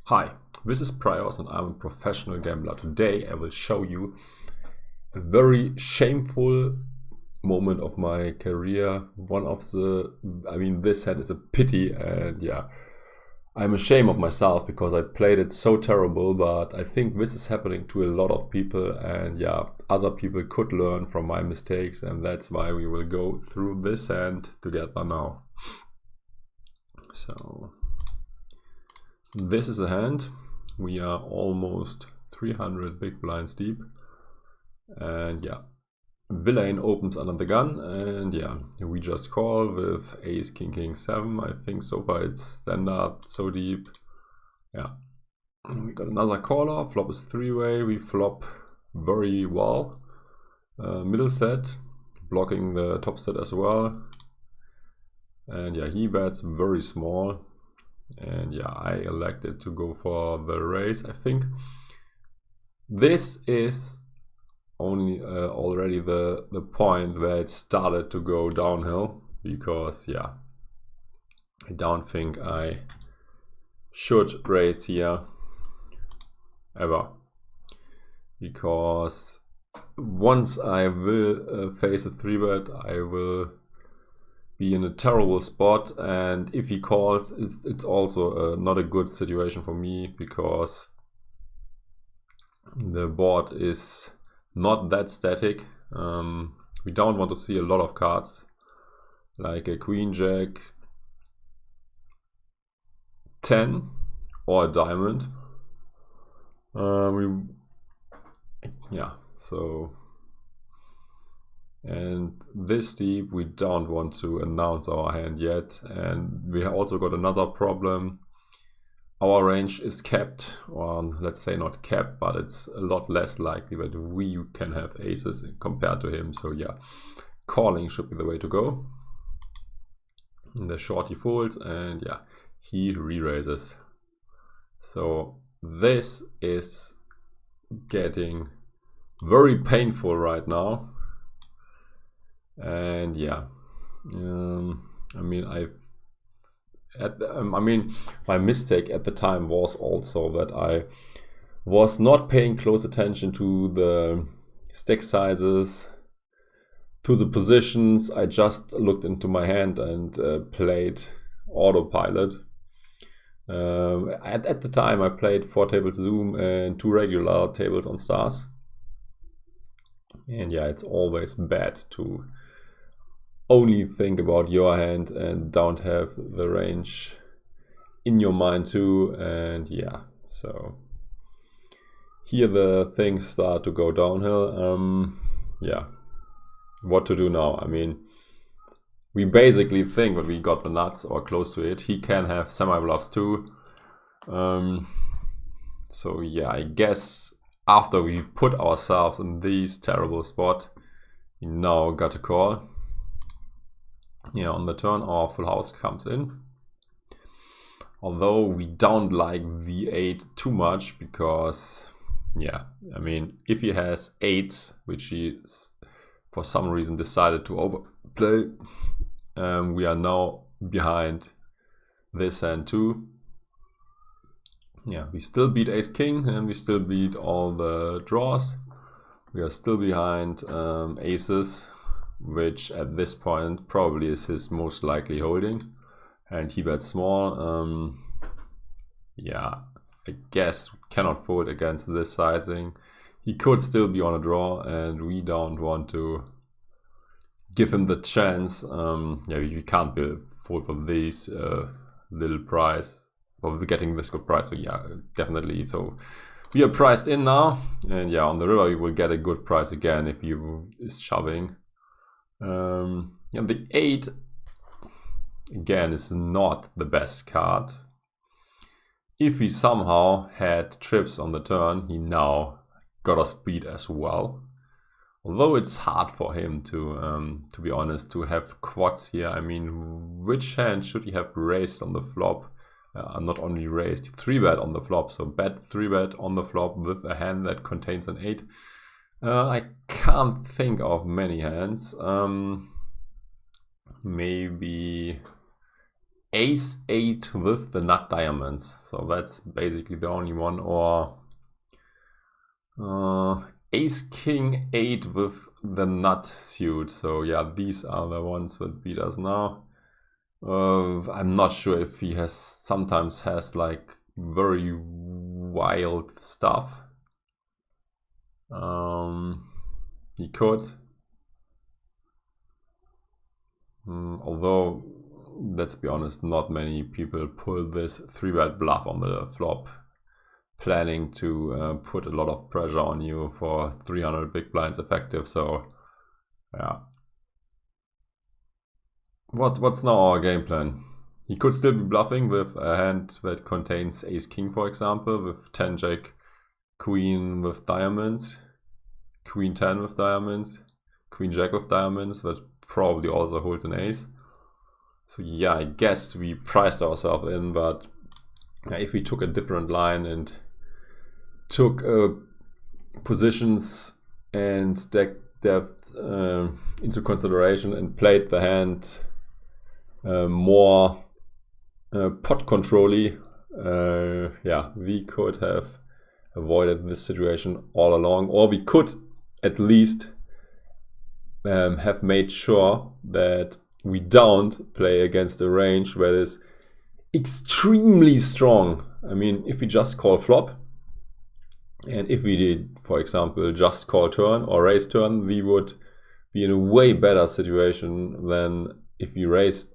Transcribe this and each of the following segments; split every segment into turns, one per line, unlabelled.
Hi, this is Praios and I'm a professional gambler. Today I will show you a very shameful moment of my career. This hand is a pity, and yeah, I'm ashamed of myself because I played it so terrible, but I think this is happening to a lot of people, and yeah, other people could learn from my mistakes, and that's why we will go through this hand together now. So this is a hand. We are almost 300 big blinds deep, and yeah, villain opens under the gun, and yeah, we just call with ace king king 7. I think so far it's standard, so deep. Yeah, we got another caller. Flop is three-way. We flop very well. Middle set, blocking the top set as well, and yeah, he bets very small. And yeah, I elected to go for the raise. I think this is only already the point where it started to go downhill, because yeah, I don't think I should raise here ever, because once I will face a 3-bet, I will be in a terrible spot, and if he calls, it's also not a good situation for me, because the board is not that static. We don't want to see a lot of cards like a queen jack 10 or a diamond. And this deep, we don't want to announce our hand yet. And we also got another problem. Our range is capped, or let's say not capped, but it's a lot less likely that we can have aces compared to him. So yeah, calling should be the way to go. The short he folds, and yeah, he re-raises. So this is getting very painful right now. And yeah, my mistake at the time was also that I was not paying close attention to the stack sizes, to the positions. I just looked into my hand and played autopilot. At the time I played 4 tables zoom and 2 regular tables on stars. And yeah, it's always bad to only think about your hand and don't have the range in your mind too. And yeah, so here the things start to go downhill. Yeah, what to do now? I mean, we basically think that we got the nuts or close to it. He can have semi bluffs too. So yeah, I guess after we put ourselves in this terrible spot, we now got a call. Yeah, on the turn our full house comes in. Although we don't like the 8 too much, because yeah, I mean, if he has 8s, which he for some reason decided to overplay, we are now behind this hand too. Yeah, we still beat ace king and we still beat all the draws. We are still behind aces, which at this point probably is his most likely holding, and he bets small. Yeah, I guess we cannot fold against this sizing. He could still be on a draw, and we don't want to give him the chance. Yeah, we can't fold for this little price, or getting this good price. So yeah, definitely. So we are priced in now, and yeah, on the river we will get a good price again if he is shoving. And the 8 again is not the best card. If he somehow had trips on the turn, he now got us beat as well. Although it's hard for him to be honest, to have quads here. I mean, which hand should he have raised on the flop? Not only raised, 3-bet on the flop. So bet 3-bet on the flop with a hand that contains an 8. I can't think of many hands. Maybe ace-8 with the nut diamonds. So that's basically the only one. Or ace-king-8 with the nut suit. So yeah, these are the ones that beat us now. I'm not sure if he sometimes has like very wild stuff. He could. Although, let's be honest, not many people pull this 3-bet bluff on the flop, planning to put a lot of pressure on you for 300 big blinds effective. So, yeah. What's now our game plan? He could still be bluffing with a hand that contains ace-king, for example, with 10-jack, queen with diamonds, queen-10 with diamonds, queen-jack with diamonds, that probably also holds an ace. So yeah, I guess we priced ourselves in, but if we took a different line and took positions and stack depth into consideration and played the hand more pot control-y, yeah, we could have avoided this situation all along, or we could at least have made sure that we don't play against a range that is extremely strong. I mean, if we just call flop, and if we did, for example, just call turn or raise turn, we would be in a way better situation than if we raise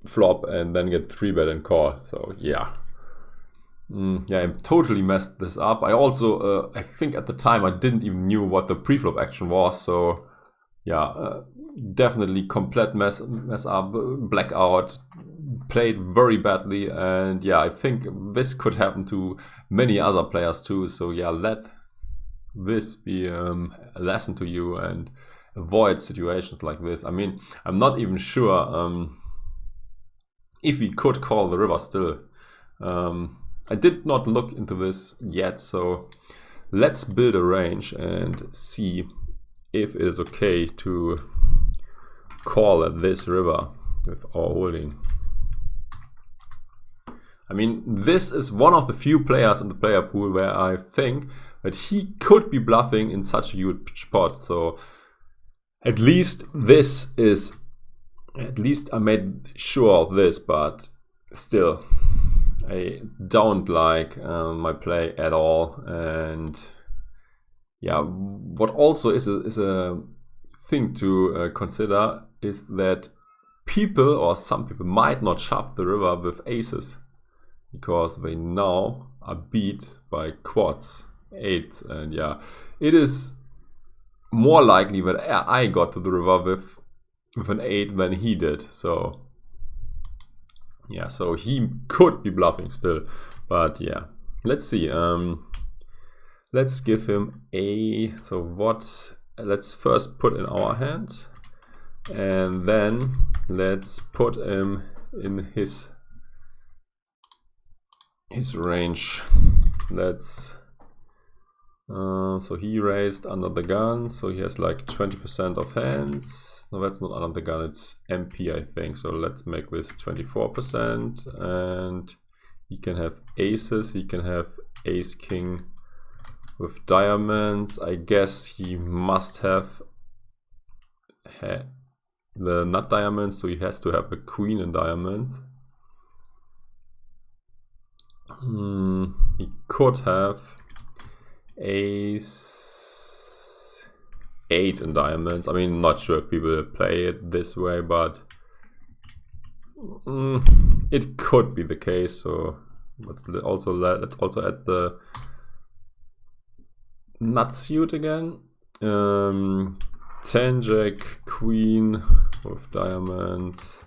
flop and then get 3-bet and call. So yeah. Yeah, I totally messed this up. I also, I think at the time I didn't even knew what the pre-flop action was. So yeah, definitely complete mess up, blackout, played very badly. And yeah, I think this could happen to many other players too. So yeah, let this be a lesson to you and avoid situations like this. I mean, I'm not even sure if we could call the river still. I did not look into this yet, so let's build a range and see if it is okay to call at this river with our holding. I mean, this is one of the few players in the player pool where I think that he could be bluffing in such a huge spot. So at least this is, at least I made sure of this, but still, I don't like my play at all. And yeah, what also is a thing to consider is that people, or some people, might not shove the river with aces because they now are beat by quads, 8s, and yeah, it is more likely that I got to the river with an 8 than he did. So yeah, so he could be bluffing still, but yeah, let's see. Let's give him a, so what, let's first put in our hand, and then let's put him in his range. Let's, so he raised under the gun, so he has like 20% of hands. No, that's not under the gun, it's MP, I think. So let's make this 24%, and he can have aces, he can have ace king with diamonds. I guess he must have the nut diamonds, so he has to have a queen in diamonds. He could have ace 8 in diamonds. I mean, not sure if people play it this way, but it could be the case. So, but also let's also add the nut suit again. 10 jack queen with diamonds.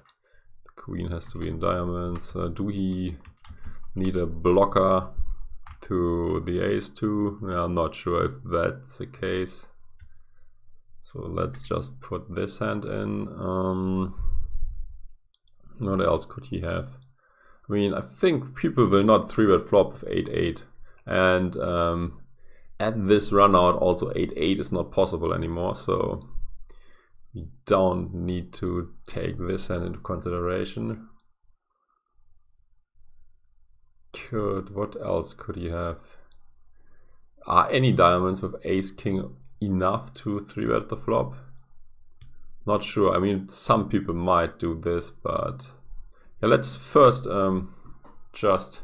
The queen has to be in diamonds. Do he need a blocker to the ace too? Yeah, I'm not sure if that's the case. So let's just put this hand in. What else could he have? I mean, I think people will not 3-bet flop with 8-8, and at this run out also 8-8 is not possible anymore, so we don't need to take this hand into consideration. what else could he have? Are any diamonds with ace king enough to 3-bet the flop? Not sure. I mean, some people might do this, but yeah, let's first just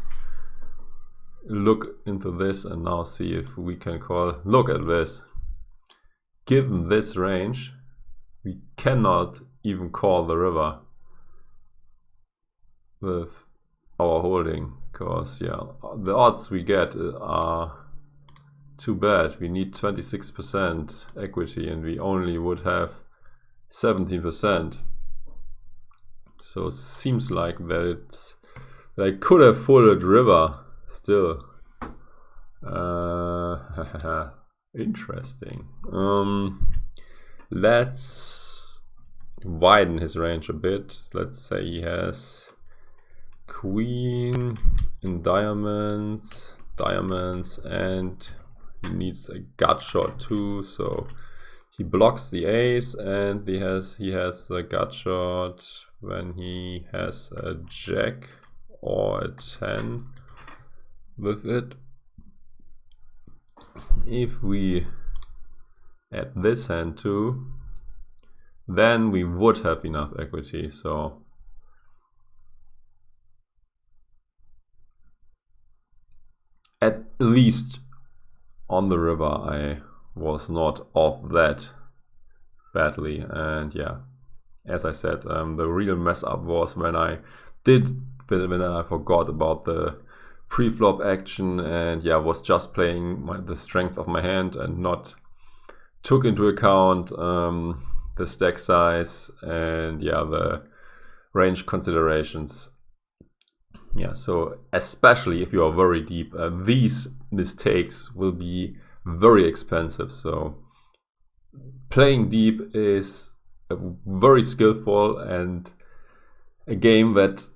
look into this and now see if we can call. Look at this. Given this range, we cannot even call the river with our holding, because yeah, the odds we get are too bad. We need 26% equity and we only would have 17%. So it seems like that I could have folded river still. Interesting. Let's widen his range a bit. Let's say he has queen in diamonds, and he needs a gut shot too, so he blocks the ace, and he has a gut shot when he has a jack or a 10 with it. If we add this hand too, then we would have enough equity. So at least on the river I was not off that badly. And yeah, as I said, the real mess up was when I forgot about the pre-flop action and yeah, was just playing the strength of my hand and not took into account the stack size and yeah, the range considerations. Yeah, so especially if you are very deep, these mistakes will be very expensive. So playing deep is very skillful and a game that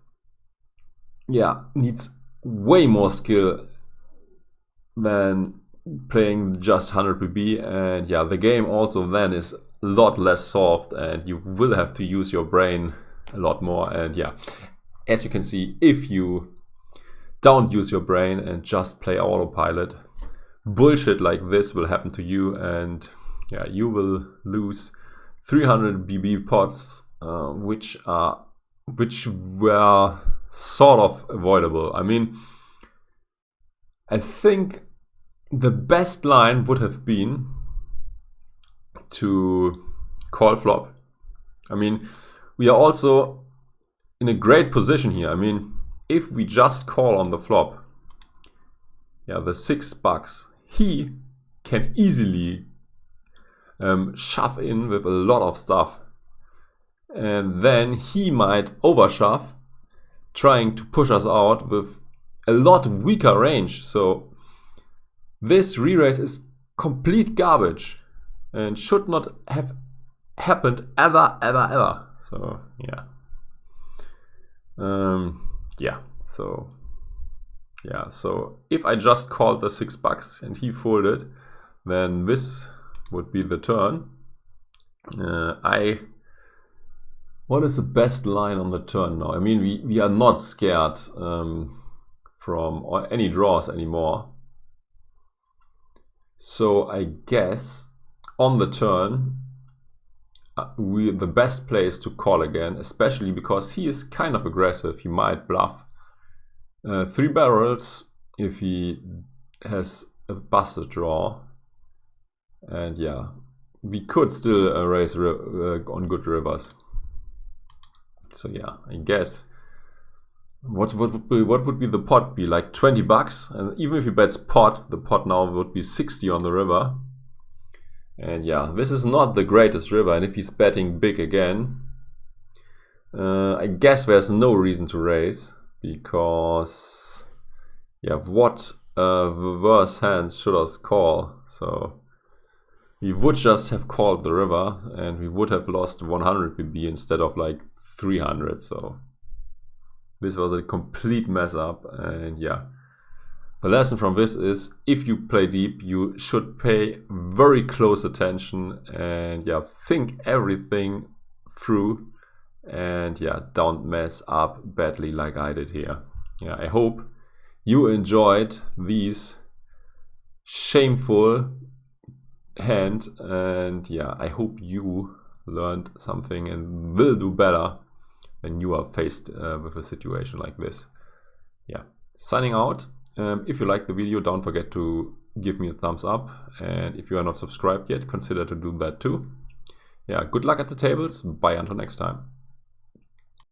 yeah, needs way more skill than playing just 100 PB, and yeah, the game also then is a lot less solved and you will have to use your brain a lot more. And yeah, as you can see, if you don't use your brain and just play autopilot, bullshit like this will happen to you, and yeah, you will lose 300 BB pots, which were sort of avoidable. I mean, I think the best line would have been to call flop. I mean, we are also in a great position here. I mean, if we just call on the flop, yeah, the $6, he can easily shove in with a lot of stuff. And then he might overshove, trying to push us out with a lot weaker range. So this re-raise is complete garbage and should not have happened ever. So yeah. So if I just called the $6 and he folded, then this would be the turn. What is the best line on the turn now? I mean, we are not scared from any draws anymore. So I guess on the turn, the best play is to call again, especially because he is kind of aggressive. He might bluff 3 barrels if he has a busted draw. And yeah, we could still raise on good rivers. So yeah, I guess what would be the pot be, like $20? And even if he bets pot, the pot now would be 60 on the river. And yeah, this is not the greatest river, and if he's betting big again, I guess there's no reason to raise, because yeah, what worse hands should us call? So we would just have called the river and we would have lost 100 PB instead of like 300. So this was a complete mess up. And yeah, the lesson from this is, if you play deep, you should pay very close attention and yeah, think everything through, and yeah, don't mess up badly like I did here. Yeah, I hope you enjoyed these shameful hand, and yeah, I hope you learned something and will do better when you are faced with a situation like this. Yeah, signing out. If you liked the video, don't forget to give me a thumbs up, and if you are not subscribed yet, consider to do that too. Yeah, good luck at the tables. Bye until next time.